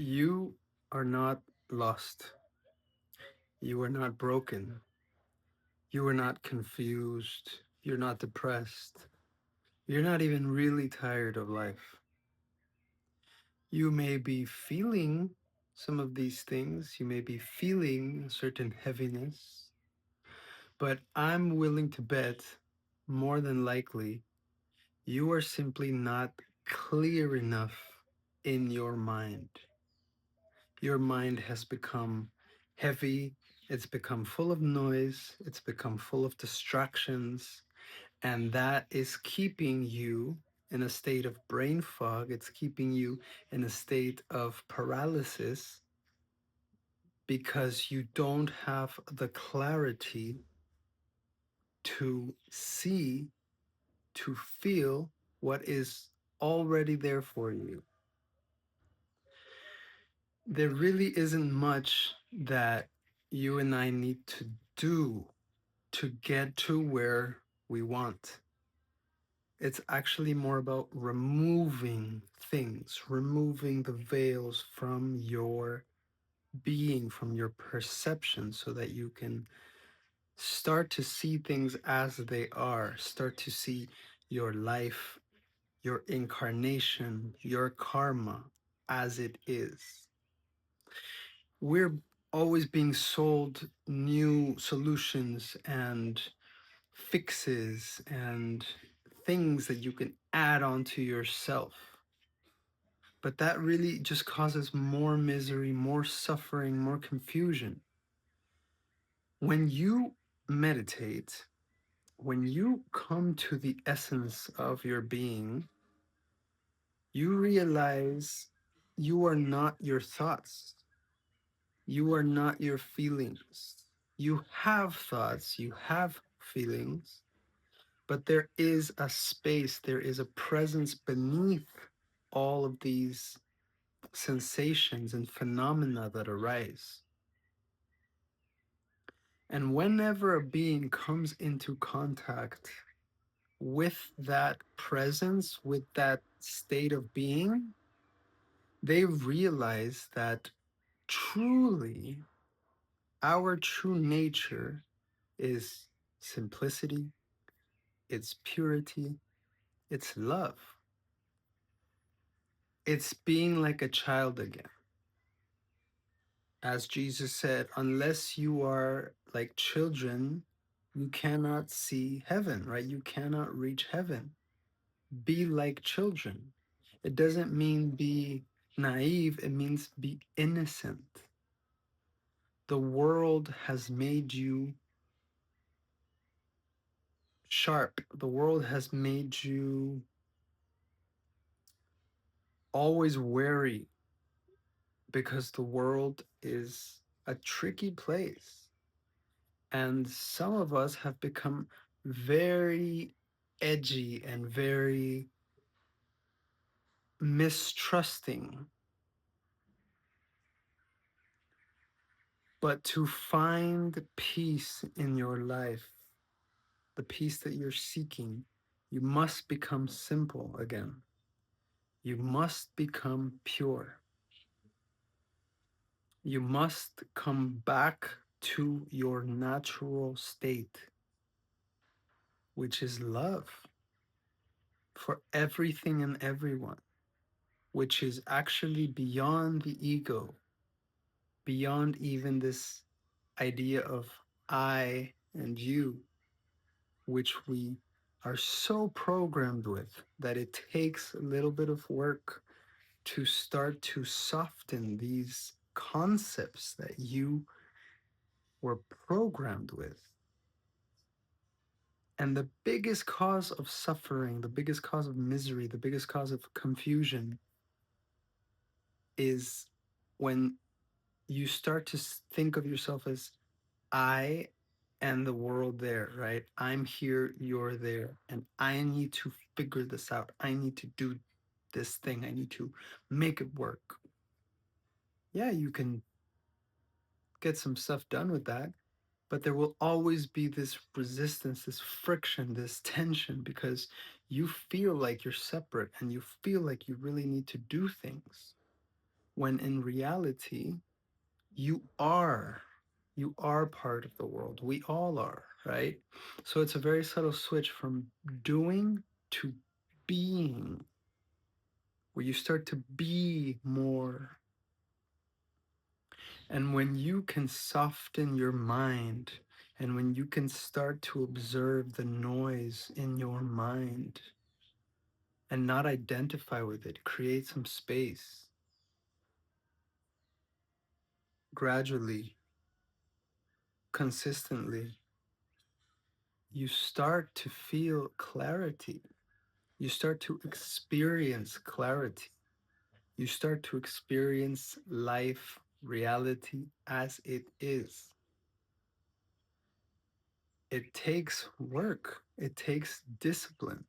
You are not lost. You are not broken. You are not confused. You're not depressed. You're not even really tired of life. You may be feeling some of these things. You may be feeling a certain heaviness, but I'm willing to bet more than likely you are simply not clear enough in your mind. Your mind has become heavy, it's become full of noise, it's become full of distractions, and that is keeping you in a state of brain fog. It's keeping you in a state of paralysis because you don't have the clarity to see, to feel what is already there for you. There really isn't much that you and I need to do to get to where we want. It's actually more about removing things, removing the veils from your being, from your perception, so that you can start to see things as they are, start to see your life, your incarnation, your karma as it is. We're always being sold new solutions and fixes and things that you can add on to yourself. But that really just causes more misery, more suffering, more confusion. When you meditate, when you come to the essence of your being, you realize you are not your thoughts. You are not your feelings. You have thoughts, you have feelings, but there is a space, there is a presence beneath all of these sensations and phenomena that arise. And whenever a being comes into contact with that presence, with that state of being, they realize that truly our true nature is simplicity, it's purity, it's love. It's being like a child again. As Jesus said, unless you are like children, you cannot see heaven, right? You cannot reach heaven. Be like children. It doesn't mean be naive, it means be innocent. The world has made you sharp, the world has made you always wary because the world is a tricky place. And some of us have become very edgy and very mistrusting. But to find peace in your life, the peace that you're seeking, you must become simple again. You must become pure. You must come back to your natural state, which is love for everything and everyone, which is actually beyond the ego, beyond even this idea of I and you, which we are so programmed with that it takes a little bit of work to start to soften these concepts that you were programmed with. And the biggest cause of suffering, the biggest cause of misery, the biggest cause of confusion is when you start to think of yourself as I and the world there, right? I'm here, you're there, and I need to figure this out. I need to do this thing. I need to make it work. Yeah, you can get some stuff done with that, but there will always be this resistance, this friction, this tension because you feel like you're separate and you feel like you really need to do things. when in reality, you are. You are part of the world. We all are, right? So it's a very subtle switch from doing to being, where you start to be more. And when you can soften your mind, and when you can start to observe the noise in your mind and not identify with it, create some space, gradually, consistently, you start to feel clarity. You start to experience clarity. You start to experience life, reality as it is. It takes work, it takes discipline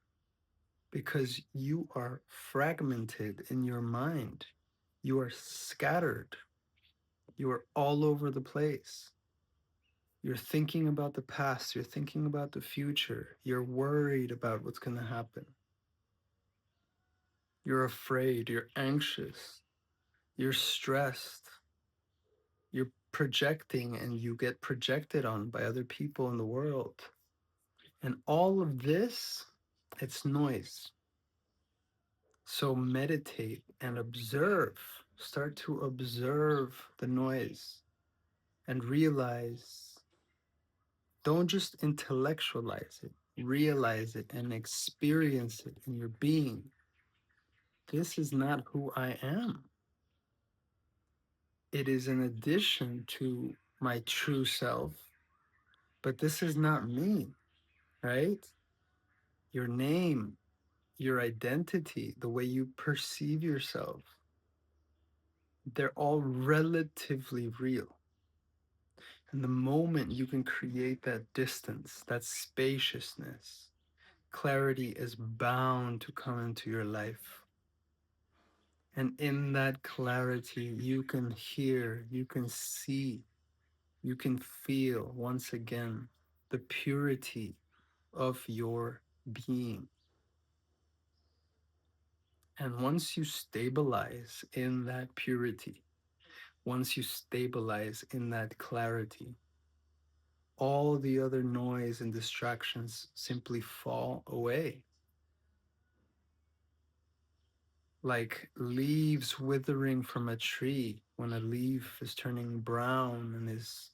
because you are fragmented in your mind. You are scattered. You are all over the place. You're thinking about the past. You're thinking about the future. You're worried about what's going to happen. You're afraid. You're anxious. You're stressed. You're projecting and you get projected on by other people in the world. And all of this, it's noise. So meditate and observe. Start to observe the noise and realize, don't just intellectualize it, realize it and experience it in your being. This is not who I am. It is an addition to my true self, but this is not me, right? Your name, your identity, the way you perceive yourself, they're all relatively real. And the moment you can create that distance, that spaciousness, clarity is bound to come into your life. And in that clarity, you can hear, you can see, you can feel once again the purity of your being. And once you stabilize in that purity, once you stabilize in that clarity, all the other noise and distractions simply fall away. Like leaves withering from a tree when a leaf is turning brown and is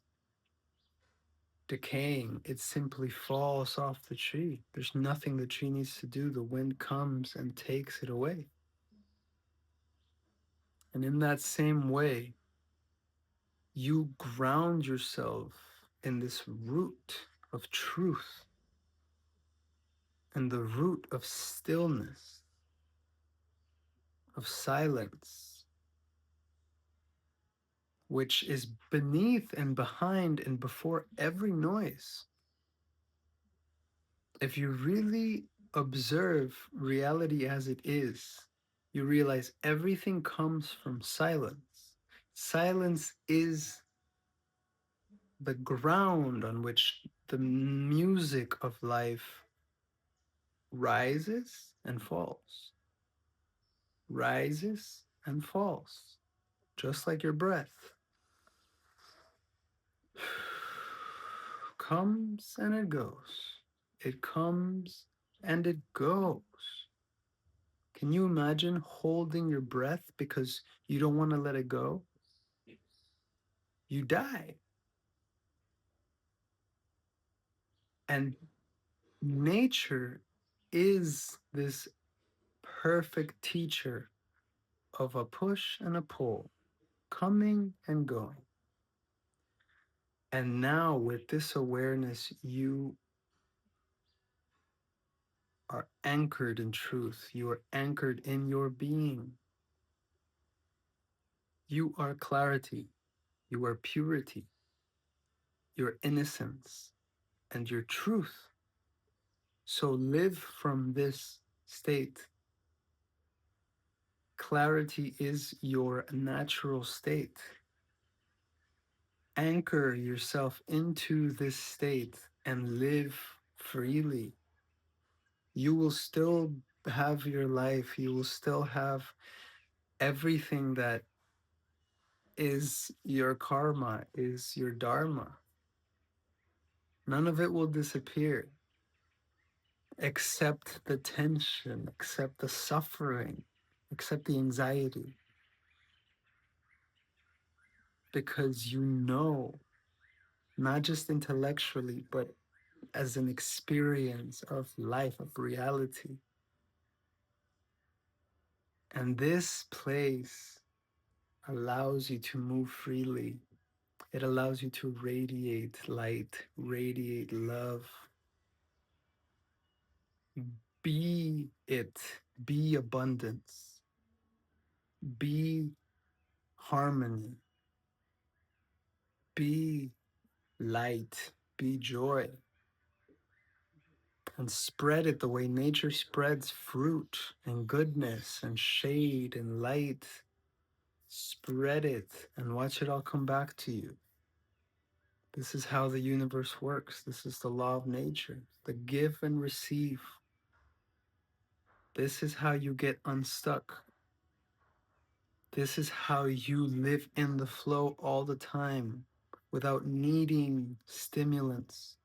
decaying, it simply falls off the tree. There's nothing the tree needs to do. The wind comes and takes it away. And in that same way, you ground yourself in this root of truth and the root of stillness, of silence, which is beneath and behind and before every noise. If you really observe reality as it is, you realize everything comes from silence. Silence is the ground on which the music of life rises and falls, rises and falls, just like your breath. Comes and it goes. It comes and it goes. Can you imagine holding your breath because you don't want to let it go? You die. And nature is this perfect teacher of a push and a pull, coming and going. And now, with this awareness, you are anchored in truth. You are anchored in your being. You are clarity. You are purity. Your innocence and your truth. So live from this state. Clarity is your natural state. Anchor yourself into this state and live freely. You will still have your life. You will still have everything that is your karma, is your dharma. None of it will disappear except the tension, except the suffering, except the anxiety, because you know, not just intellectually, but as an experience of life, of reality. And this place allows you to move freely. It allows you to radiate light, radiate love, be it, be abundance, be harmony, be light, be joy, and spread it the way nature spreads fruit and goodness and shade and light. Spread it and watch it all come back to you. This is how the universe works. This is the law of nature, the give and receive. This is how you get unstuck. This is how you live in the flow all the time without needing stimulants,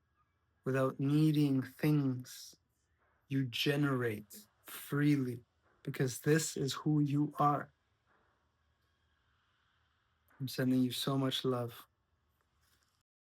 without needing things. You generate freely because this is who you are. I'm sending you so much love.